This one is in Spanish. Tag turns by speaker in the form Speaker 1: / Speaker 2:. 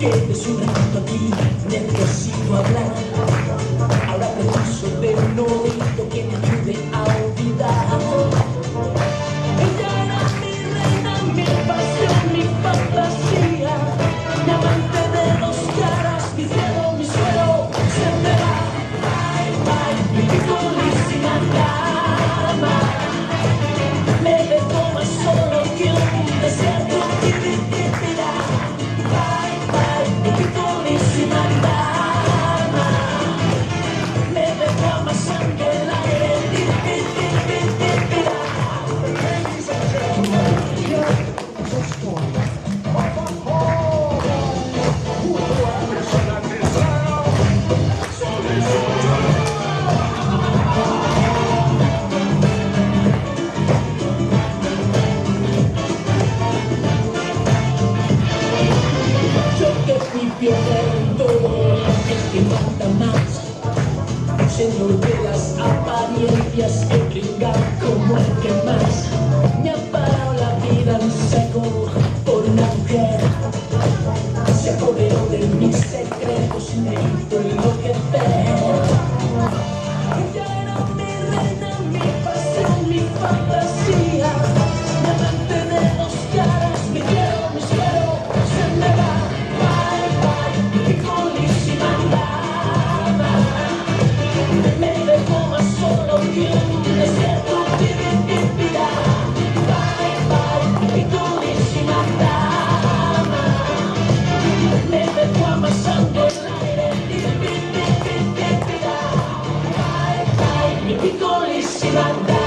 Speaker 1: quedes un rato aquí, necesito hablar. Ahora preciso de un oído que me ayude a olvidar. Ella era mi reina, mi pasión, mi fantasía, mi amante de dos caras, mi cielo, mi suelo, se me va. Bye, bye, mi piccolissima dama. Me dejó más solo que un desierto. Bye, bye, mi piccolissima dama. Me dejó amasando el aire.
Speaker 2: Ladies and gentlemen, here is a story.
Speaker 1: Yo que fui pionero en todo, el que manda más, señor de las apariencias, que brinda como el que más. Me ha parado la vida en seco por una mujer. Se apoderó de mis secretos y me hizo enloquecer. Ella era mi reina, mi pasión, mi fantasía, mi amante de dos caras, mi cielo, mi suelo, se me va. Bye, bye, mi piccolissima dama. Me dejó más solo que un desierto. Bye, bye, mi piccolissima dama. Me dejó amasando el aire. Bye, bye, mi piccolissima dama.